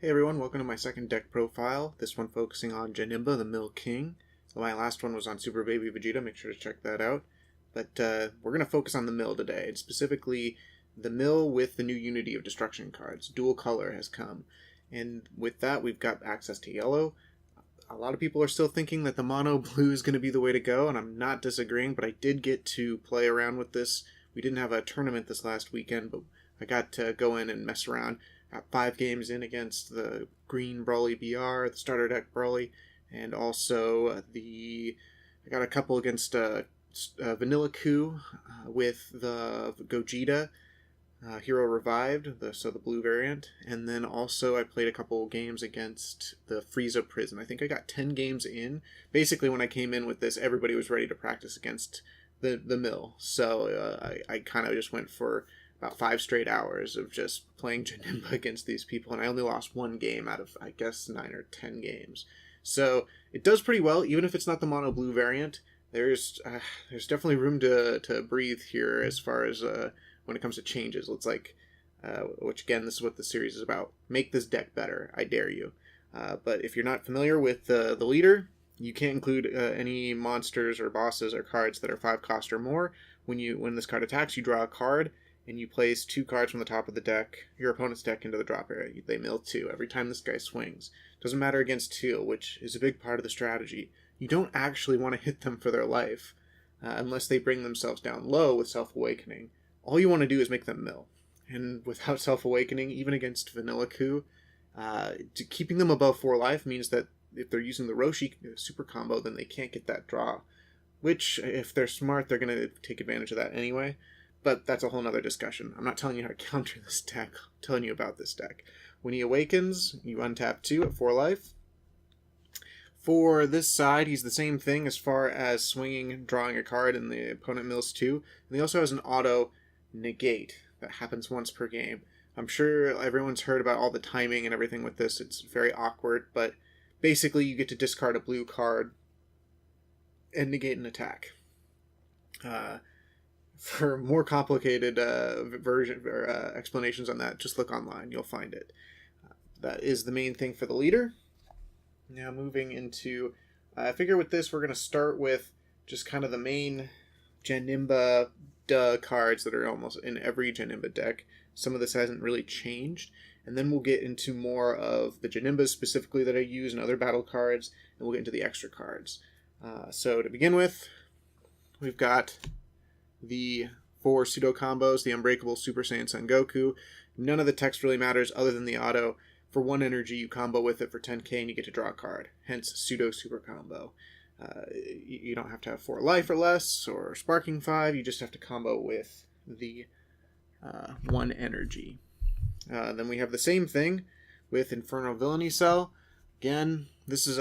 Hey everyone, welcome to my second deck profile. This one focusing on Janemba, the Mill King. My last one was on Super Baby Vegeta, make sure to check that out. But we're going to focus on the Mill today, and specifically the Mill with the new Unity of Destruction cards. Dual color has come. And with that, we've got access to yellow. A lot of people are still thinking that the mono blue is going to be the way to go, and I'm not disagreeing, but I did get to play around with this. We didn't have a tournament this last weekend, but I got to go in and mess around. Got 5 games in against the green Brawly BR, the starter deck Brawly, and also I got a couple against Vanilla Coup with the Gogeta Hero Revived, so the blue variant, and then also I played a couple games against the Frieza Prison. I think I got 10 games in. Basically, when I came in with this, everybody was ready to practice against the Mill, so I kind of just went for about 5 straight hours of just playing Janemba against these people, and I only lost 1 game out of, I guess, 9 or 10 games. So it does pretty well, even if it's not the mono blue variant. There's definitely room to breathe here as far as when it comes to changes. It's like, which again, this is what the series is about. Make this deck better. I dare you. But if you're not familiar with the leader, you can't include any monsters or bosses or cards that are 5 cost or more. When this card attacks, you draw a card, and you place 2 cards from the top of the deck, your opponent's deck, into the drop area. They mill 2 every time this guy swings. Doesn't matter against teal, which is a big part of the strategy. You don't actually want to hit them for their life, unless they bring themselves down low with Self-Awakening. All you want to do is make them mill. And without Self-Awakening, even against Vanilla Coup, keeping them above 4 life means that if they're using the Roshi super combo, then they can't get that draw. Which, if they're smart, they're going to take advantage of that anyway. But that's a whole nother discussion. I'm not telling you how to counter this deck. I'm telling you about this deck. When he awakens, you untap 2 at 4 life. For this side, he's the same thing as far as swinging, drawing a card, and the opponent mills 2. And he also has an auto negate that happens once per game. I'm sure everyone's heard about all the timing and everything with this. It's very awkward, but basically you get to discard a blue card and negate an attack. For more complicated version or explanations on that, just look online. You'll find it. That is the main thing for the leader. Now moving into, I figure with this we're going to start with just kind of the main Janemba cards that are almost in every Janemba deck. Some of this hasn't really changed. And then we'll get into more of the Janembas specifically that I use and other battle cards. And we'll get into the extra cards. So to begin with, we've got the 4 pseudo combos, the Unbreakable, Super Saiyan Son Goku. None of the text really matters other than the auto. For 1 energy, you combo with it for 10k and you get to draw a card. Hence, pseudo super combo. You don't have to have 4 life or less, or sparking 5. You just have to combo with the 1 energy. Then we have the same thing with Infernal Villainy Cell. Again, this is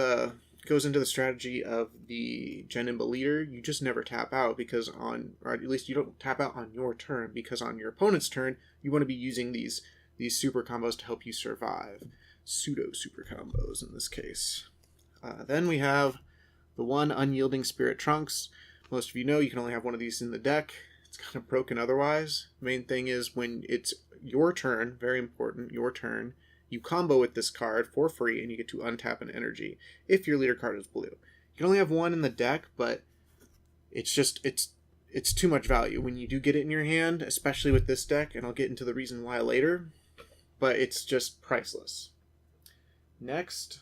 goes into the strategy of the Janemba leader. You just never tap out because or at least you don't tap out on your turn, because on your opponent's turn, you want to be using these super combos to help you survive. Pseudo super combos in this case. Then we have the 1 Unyielding Spirit Trunks. Most of you know you can only have 1 of these in the deck. It's kind of broken otherwise. The main thing is when it's your turn, very important, your turn, you combo with this card for free, and you get to untap an energy if your leader card is blue. You can only have 1 in the deck, but it's too much value when you do get it in your hand, especially with this deck, and I'll get into the reason why later, but it's just priceless. Next,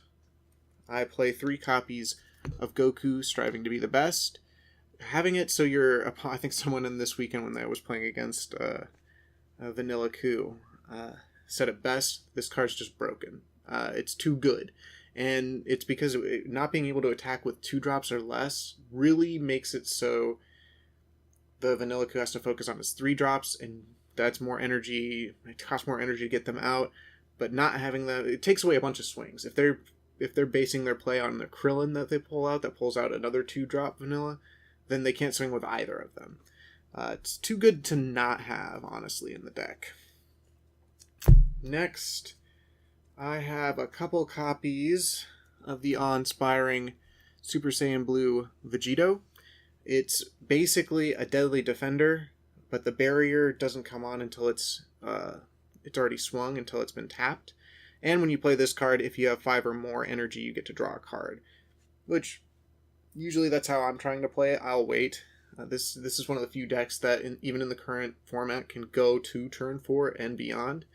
I play 3 copies of Goku Striving to be the Best. Having it so I think someone in this weekend when I was playing against Vanilla Coup, said it best, this card's just broken. It's too good. And it's because not being able to attack with 2 drops or less really makes it so the Vanilla Coup has to focus on his 3 drops, and that's more energy. It costs more energy to get them out, but not having them, it takes away a bunch of swings. If they're basing their play on the Krillin that they pull out, that pulls out another 2-drop Vanilla, then they can't swing with either of them. It's too good to not have, honestly, in the deck. Next, I have a couple copies of the awe-inspiring Super Saiyan Blue Vegito. It's basically a Deadly Defender, but the barrier doesn't come on until it's already swung, until it's been tapped. And when you play this card, if you have 5 or more energy, you get to draw a card. Which, usually that's how I'm trying to play it. I'll wait. This is one of the few decks that, even in the current format, can go to turn 4 and beyond,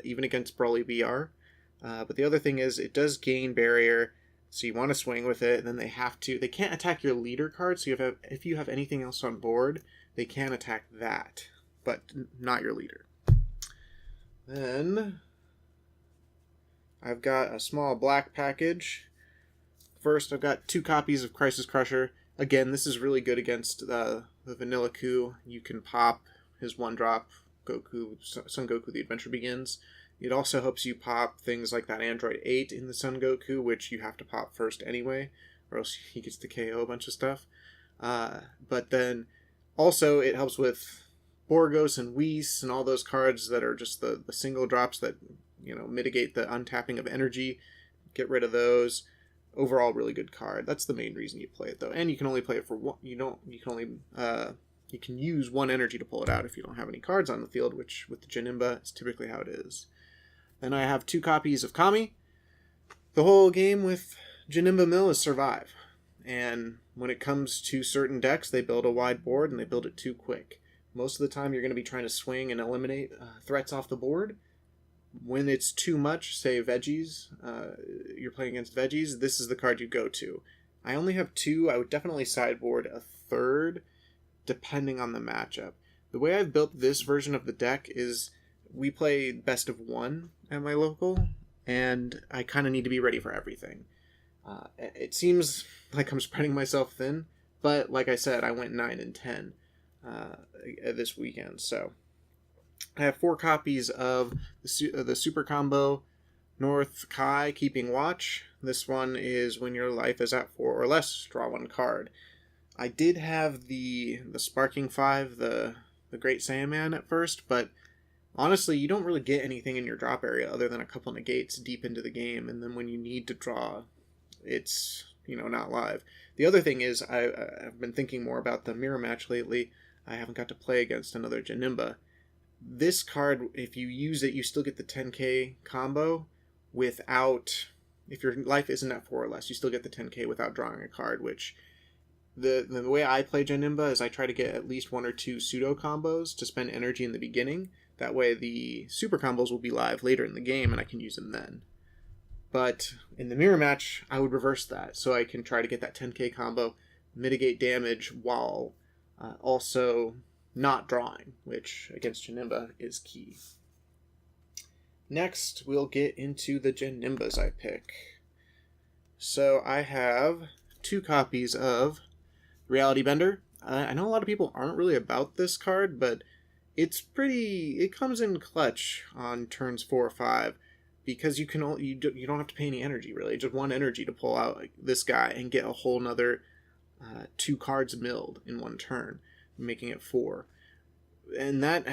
even against Brawly BR. But the other thing is, it does gain barrier, so you want to swing with it, and then they can't attack your leader card, so if you have anything else on board, they can attack that, but not your leader. Then, I've got a small black package. First, I've got 2 copies of Crisis Crusher. Again, this is really good against the Vanilla Coup. You can pop his 1-drop Goku, Son Goku, The Adventure Begins. It also helps you pop things like that Android 8 in the Son Goku, which you have to pop first anyway, or else he gets to KO a bunch of stuff. But then, also, it helps with Borgos and Whis and all those cards that are just the single drops that, mitigate the untapping of energy. Get rid of those. Overall, really good card. That's the main reason you play it, though. And you can only play it for one. You can use 1 energy to pull it out if you don't have any cards on the field, which with the Janemba is typically how it is. Then I have 2 copies of Kami. The whole game with Janemba Mill is survive. And when it comes to certain decks, they build a wide board and they build it too quick. Most of the time, you're going to be trying to swing and eliminate threats off the board. When it's too much, say veggies, you're playing against veggies, this is the card you go to. I only have 2. I would definitely sideboard a 3rd, depending on the matchup. The way I've built this version of the deck is we play best of 1 at my local, and I kind of need to be ready for everything. It seems like I'm spreading myself thin, but like I said, I went 9-10 this weekend, so I have 4 copies of the Super Combo North Kai Keeping Watch. This one is when your life is at 4 or less, draw 1 card. I did have the Sparking 5, the Great Saiyaman at first, but honestly, you don't really get anything in your drop area other than a couple negates deep into the game, and then when you need to draw, it's, not live. The other thing is, I've been thinking more about the mirror match lately. I haven't got to play against another Janemba. This card, if you use it, you still get the 10k combo without, if your life isn't at 4 or less, you still get the 10k without drawing a card, which the way I play Janemba is I try to get at least 1 or 2 pseudo combos to spend energy in the beginning. That way the super combos will be live later in the game and I can use them then. But in the mirror match, I would reverse that, so I can try to get that 10k combo, mitigate damage while also not drawing, which against Janemba is key. Next, we'll get into the Janembas I pick. So I have 2 copies of Reality Bender. I know a lot of people aren't really about this card, but it comes in clutch on turns 4 or 5, because you don't have to pay any energy, really. Just 1 energy to pull out this guy and get a whole nother 2 cards milled in 1 turn, making it 4. And that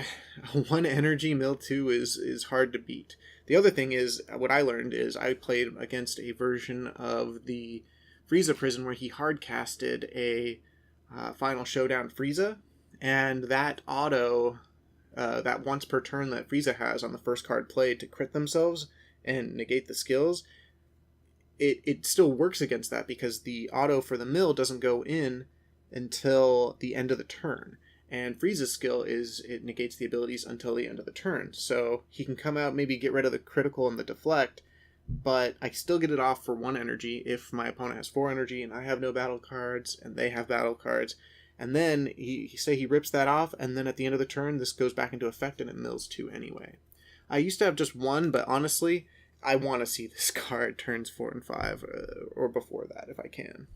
1 energy mill 2 is hard to beat. The other thing is, what I learned is I played against a version of the Frieza Prison where he hardcasted a Final Showdown Frieza, and that auto, that once per turn that Frieza has on the first card played to crit themselves and negate the skills, it still works against that because the auto for the mill doesn't go in until the end of the turn. And Frieza's skill is it negates the abilities until the end of the turn. So he can come out, maybe get rid of the critical and the deflect, but I still get it off for 1 energy if my opponent has 4 energy and I have no battle cards and they have battle cards. And then he rips that off, and then at the end of the turn, this goes back into effect and it mills 2 anyway. I used to have just 1, but honestly, I want to see this card turns 4 and 5, or before that if I can.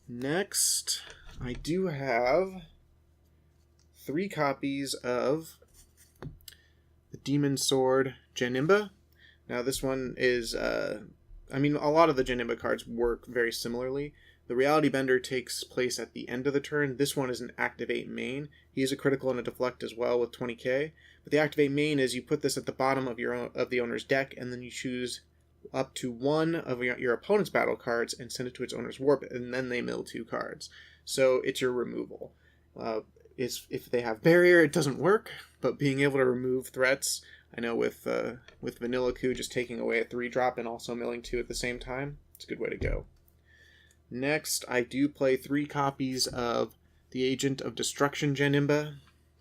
Next, I do have 3 copies of the Demon Sword Janemba. Now this one is, a lot of the Janemba cards work very similarly. The Reality Bender takes place at the end of the turn. This one is an Activate main. He is a critical and a deflect as well with 20k. But the Activate main is you put this at the bottom of the owner's deck, and then you choose up to 1 of your opponent's battle cards and send it to its owner's warp, and then they mill 2 cards. So it's your removal. If they have barrier, it doesn't work, but being able to remove threats I know with Vanilla Coup, just taking away a 3-drop and also milling 2 at the same time, it's a good way to go. Next, I do play 3 copies of the Agent of Destruction Janemba,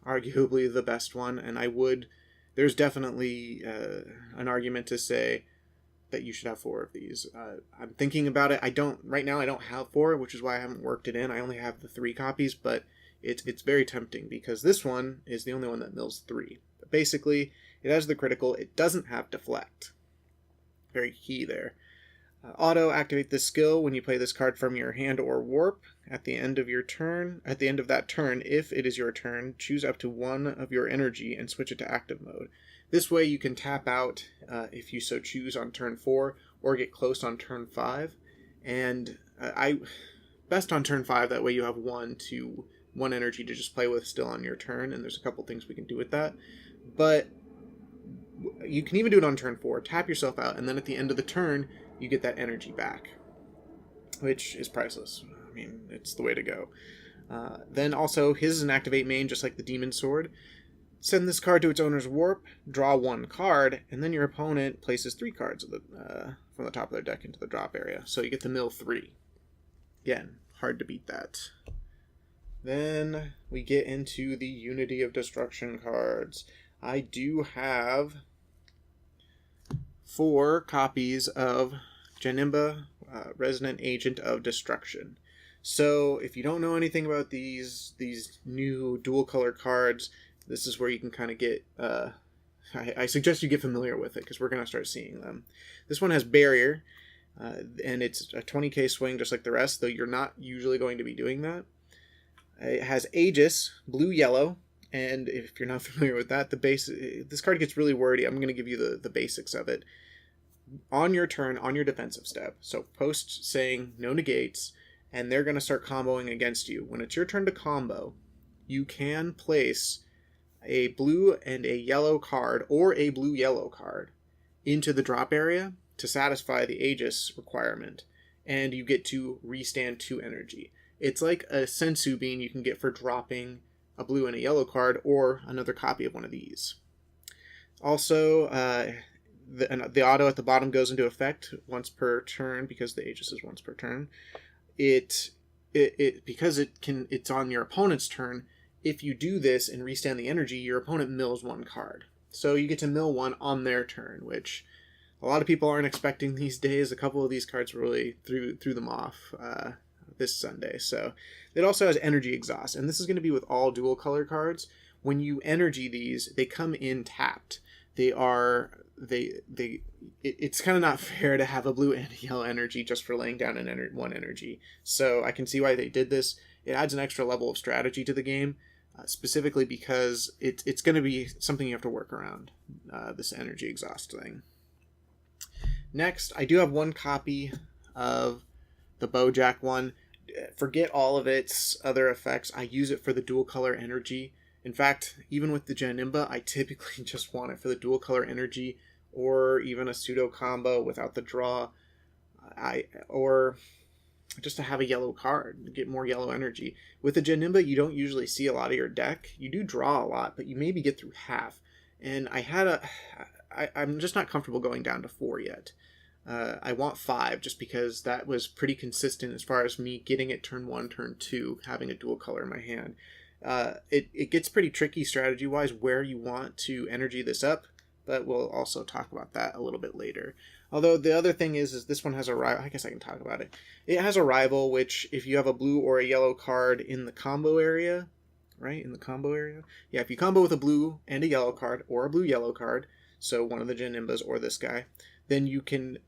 arguably the best one, and there's definitely an argument to say that you should have 4 of these. I'm thinking about it. Right now I don't have 4, which is why I haven't worked it in. I only have the 3 copies, but it's very tempting because this one is the only one that mills 3. But basically, it has the critical. It doesn't have deflect. Very key there. Auto activate this skill when you play this card from your hand or warp at the end of your turn. At the end of that turn, if it is your turn, choose up to 1 of your energy and switch it to active mode. This way you can tap out if you so choose on turn 4 or get close on turn 5. And best on turn 5, that way you have 1 energy to just play with still on your turn, and there's a couple things we can do with that. But you can even do it on turn 4, tap yourself out, and then at the end of the turn, you get that energy back, which is priceless. I mean, it's the way to go. Then also, his is an activate main, just like the Demon Sword. Send this card to its owner's warp, draw 1 card, and then your opponent places 3 cards from the top of their deck into the drop area. So you get to mill 3. Again, hard to beat that. Then we get into the Unity of Destruction cards. I do have 4 copies of Janemba, Resident Agent of Destruction. So if you don't know anything about these new dual color cards, this is where you can kind of get... I suggest you get familiar with it because we're going to start seeing them. This one has Barrier, and it's a 20k swing just like the rest, though you're not usually going to be doing that. It has Aegis, blue-yellow, and if you're not familiar with that, this card gets really wordy. I'm going to give you the basics of it. On your turn, on your defensive step, so post saying no negates, and they're going to start comboing against you. When it's your turn to combo, you can place a blue and a yellow card, or a blue-yellow card, into the drop area to satisfy the Aegis requirement, and you get to restand 2 energy. It's like a Sensu Bean you can get for dropping a blue and a yellow card, or another copy of one of these. Also, the auto at the bottom goes into effect once per turn because the Aegis is once per turn. Because it's on your opponent's turn. If you do this and restand the energy, your opponent mills 1 card. So you get to mill 1 on their turn, which a lot of people aren't expecting these days. A couple of these cards really threw them off this Sunday. So it also has energy exhaust, and this is going to be with all dual color cards. When you energy these, they come in tapped. It's kind of not fair to have a blue and a yellow energy just for laying down 1 energy. So I can see why they did this. It adds an extra level of strategy to the game, specifically because it's going to be something you have to work around, this energy exhaust thing. Next, I do have 1 copy of the Boujack one. Forget all of its other effects. I use it for the dual color energy. In fact, even with the Janemba, I typically just want it for the dual color energy, or even a pseudo combo without the draw, or just to have a yellow card to get more yellow energy. With the Janemba, you don't usually see a lot of your deck. You do draw a lot, but you maybe get through half. And I'm just not comfortable going down to 4 yet. I want 5 just because that was pretty consistent as far as me getting it turn 1, turn 2, having a dual color in my hand. It gets pretty tricky strategy-wise where you want to energy this up, but we'll also talk about that a little bit later. Although the other thing is this one has a rival. I guess I can talk about it. It has a rival, which if you have a blue or a yellow card in the combo area, right? In the combo area? Yeah, if you combo with a blue and a yellow card, or a blue-yellow card, so one of the Janembas or this guy, then you can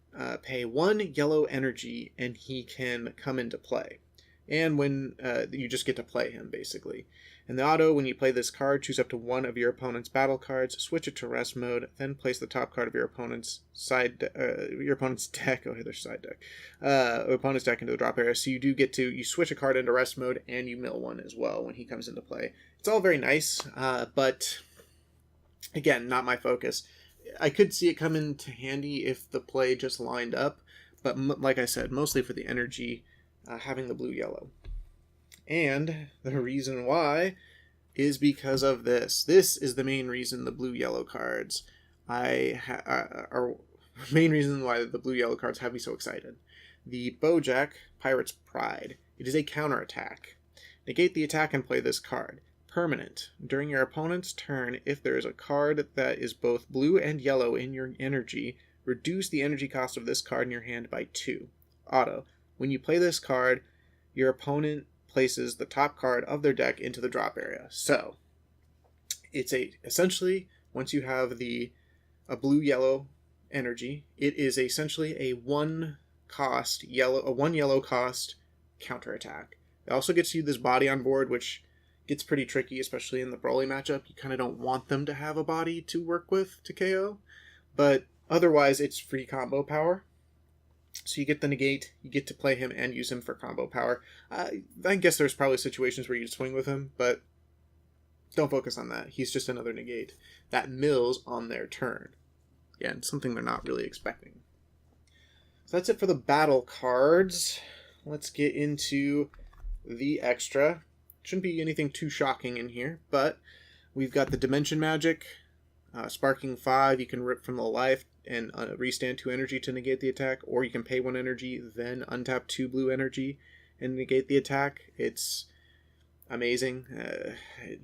pay 1 yellow energy and he can come into play. And when you just get to play him, basically. In the auto, when you play this card, choose up to 1 of your opponent's battle cards, switch it to rest mode, then place the top card of your opponent's deck, opponent's deck into the drop area. So you switch a card into rest mode and you mill 1 as well when he comes into play. It's all very nice, but again, not my focus. I could see it come into handy if the play just lined up, but like I said, mostly for the energy, having the blue-yellow. And the reason why is because of this. This is the main reason the blue-yellow cards are main reason why the blue-yellow cards have me so excited. The Boujack, Pirate's Pride. It is a counterattack. Negate the attack and play this card. Permanent. During your opponent's turn, if there is a card that is both blue and yellow in your energy, reduce the energy cost of this card in your hand by 2. Auto. When you play this card, your opponent places the top card of their deck into the drop area. So, it's essentially, once you have a blue-yellow energy, it is essentially a one yellow cost counterattack. It also gets you this body on board, which gets pretty tricky, especially in the Broly matchup. You kind of don't want them to have a body to work with to KO, but otherwise it's free combo power. So you get the negate, you get to play him and use him for combo power. I guess there's probably situations where you swing with him, but don't focus on that. He's just another negate. That mills on their turn. Again, something they're not really expecting. So that's it for the battle cards. Let's get into the extra. Shouldn't be anything too shocking in here, but we've got the Dimension Magic, Sparking 5, you can rip from the life and restand 2 energy to negate the attack, or you can pay 1 energy, then untap 2 blue energy and negate the attack. It's amazing.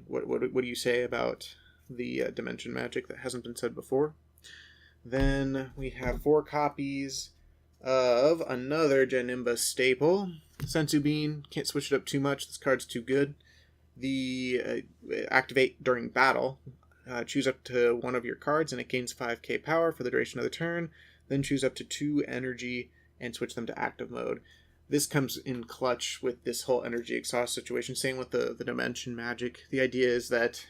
What do you say about the Dimension Magic that hasn't been said before? Then we have 4 copies of another Janemba staple. Sensu Bean, can't switch it up too much, this card's too good. The activate during battle. Choose up to 1 of your cards and it gains 5k power for the duration of the turn. Then choose up to 2 energy and switch them to active mode. This comes in clutch with this whole energy exhaust situation. Same with the Dimension Magic. The idea is that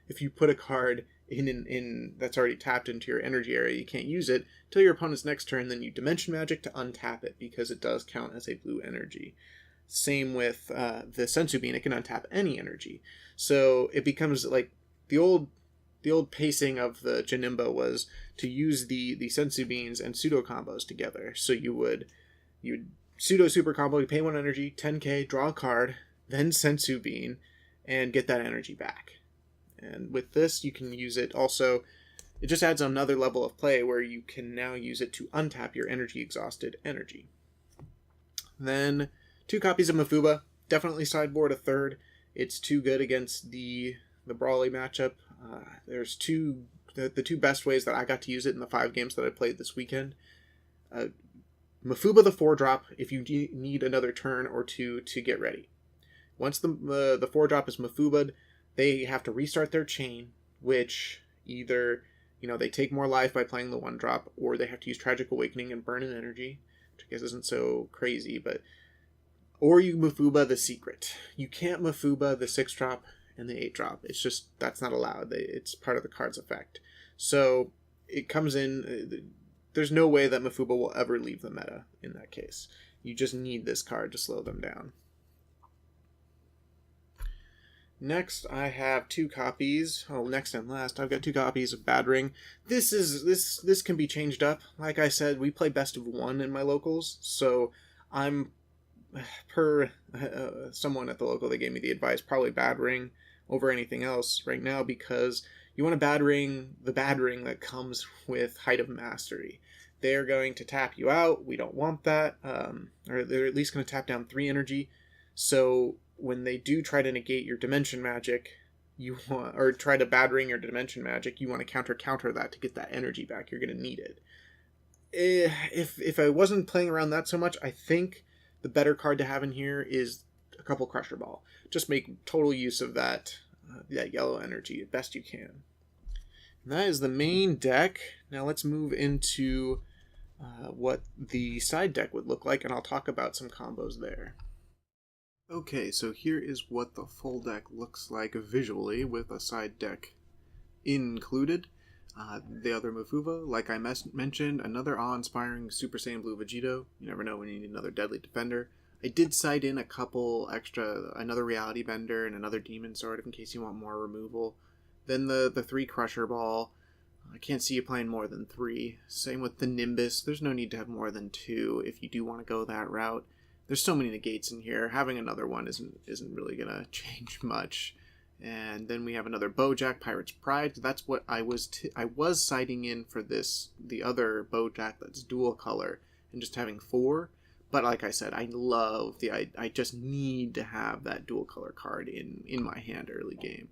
if you put a card in that's already tapped into your energy area, you can't use it till your opponent's next turn, then you Dimension Magic to untap it because it does count as a blue energy. Same with the Sensu Bean, it can untap any energy. So it becomes like the old pacing of the Janemba was to use the Sensu Beans and pseudo combos together. So you would pseudo super combo, you pay 1 energy, 10k, draw a card, then Sensu Bean, and get that energy back. And with this, you can use it also, it just adds another level of play where you can now use it to untap your energy exhausted energy. Then 2 copies of Mafuba, definitely sideboard a 3rd. It's too good against the Brawly matchup. There's the 2 best ways that I got to use it in the 5 games that I played this weekend. Mafuba the 4-drop if you need another turn or 2 to get ready. Once the 4-drop is Mafuba'd, they have to restart their chain, which either, they take more life by playing the 1-drop, or they have to use Tragic Awakening and burn an energy, which I guess isn't so crazy, or you Mafuba the secret. You can't Mafuba the 6-drop and the 8-drop. It's just, that's not allowed. It's part of the card's effect. So it comes in, there's no way that Mafuba will ever leave the meta in that case. You just need this card to slow them down. Next, I have 2 copies. Next and last, I've got 2 copies of Bad Ring. This can be changed up. Like I said, we play best of 1 in my locals, so I'm, per someone at the local that gave me the advice, probably Bad Ring over anything else right now, because you want a the Bad Ring that comes with Height of Mastery. They're going to tap you out. We don't want that. Or they're at least going to tap down 3 energy. So when they do try to negate your Dimension Magic, or try to Bad Ring your Dimension Magic, you want to counter that to get that energy back. You're going to need it. If I wasn't playing around that so much, I think the better card to have in here is a couple Crusher Ball. Just make total use of that yellow energy as best you can. And that is the main deck. Now let's move into what the side deck would look like, and I'll talk about some combos there. Okay, so here is what the full deck looks like visually with a side deck included. The other Mafuba, like I mentioned, another awe-inspiring Super Saiyan Blue Vegito. You never know when you need another Deadly Defender. I did side in a couple extra, another Reality Bender and another Demon Sword in case you want more removal. Then the 3 Crusher Ball. I can't see you playing more than 3. Same with the Nimbus. There's no need to have more than 2 if you do want to go that route. There's so many negates in here. Having another one isn't really going to change much. And then we have another Boujack, Pirate's Pride. That's what I was citing in for this, the other Boujack that's dual color, and just having 4. But like I said, I love I just need to have that dual color card in my hand early game.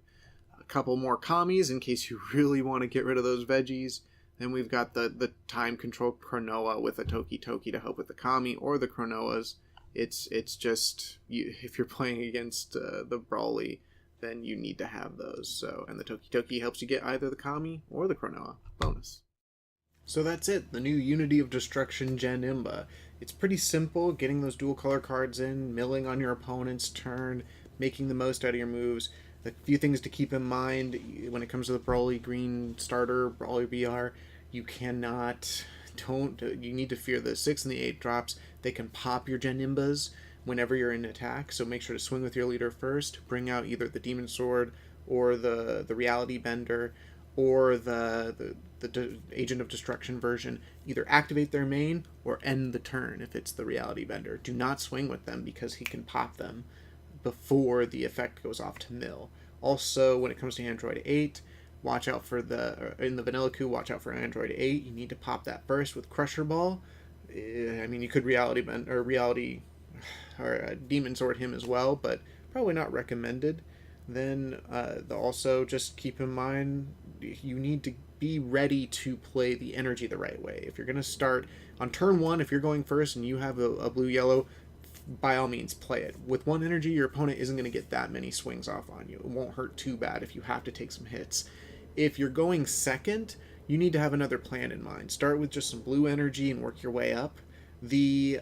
A couple more Kamis in case you really want to get rid of those veggies. Then we've got the time control Chronoa with a Toki Toki to help with the Kami or the Chronoas. It's just, if you're playing against the Brawly, then you need to have those. So, and the Toki Toki helps you get either the Kami or the Chronoa bonus. So that's it, the new Unity of Destruction Janemba. It's pretty simple, getting those dual color cards in, milling on your opponent's turn, making the most out of your moves. The few things to keep in mind when it comes to the Brawly Green starter, Brawly BR, you need to fear the 6 and the 8 drops. They can pop your Janembas whenever you're in attack, so make sure to swing with your leader first, bring out either the Demon Sword or the Reality Bender or the Agent of Destruction version. Either activate their main or end the turn if it's the Reality Bender. Do not swing with them because he can pop them before the effect goes off to mill. Also, when it comes to Android 8, watch out for in the Vanilla Coup, watch out for Android 8. You need to pop that burst with Crusher Ball. I mean, you could Reality Bend or Demon Sword him as well, but probably not recommended. Then also just keep in mind you need to be ready to play the energy the right way. If you're going to start on turn 1, if you're going first and you have a blue-yellow, by all means play it. With 1 energy, your opponent isn't going to get that many swings off on you. It won't hurt too bad if you have to take some hits. If you're going second, you need to have another plan in mind. Start with just some blue energy and work your way up. The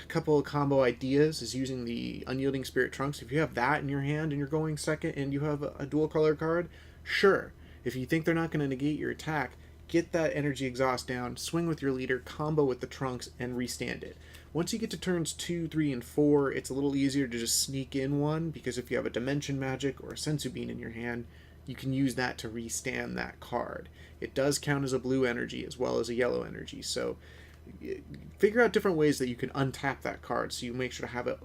couple of combo ideas is using the Unyielding Spirit Trunks. If you have that in your hand and you're going second and you have a dual color card, sure. If you think they're not going to negate your attack, get that energy exhaust down, swing with your leader, combo with the Trunks, and restand it. Once you get to turns 2, 3, and 4, it's a little easier to just sneak in one, because if you have a Dimension Magic or a Sensu Bean in your hand, you can use that to restand that card. It does count as a blue energy as well as a yellow energy, so figure out different ways that you can untap that card so you make sure to have it,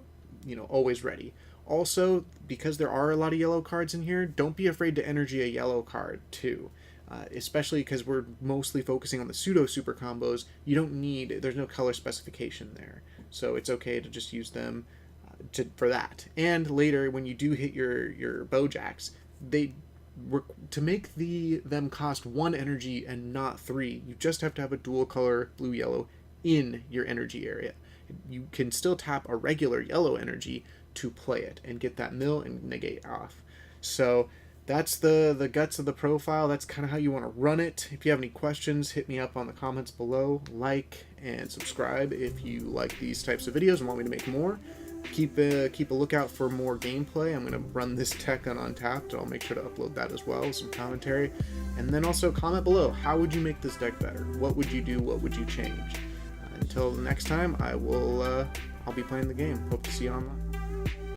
always ready. Also, because there are a lot of yellow cards in here, don't be afraid to energy a yellow card too. Especially because we're mostly focusing on the pseudo super combos. There's no color specification there, so it's okay to just use them for that. And later, when you do hit your Boujacks, to make them cost 1 energy and not 3, you just have to have a dual color blue yellow in your energy area. You can still tap a regular yellow energy to play it and get that mill and negate off. So that's the guts of the profile. That's kind of how you want to run it. If you have any questions, hit me up on the comments below. Like and subscribe if you like these types of videos and want me to make more. Keep a lookout for more gameplay. I'm going to run this tech on Untapped. I'll make sure to upload that as well, some commentary. And then also comment below, how would you make this deck better? What would you do? What would you change? Until the next time, I'll be playing the game. Hope to see you online.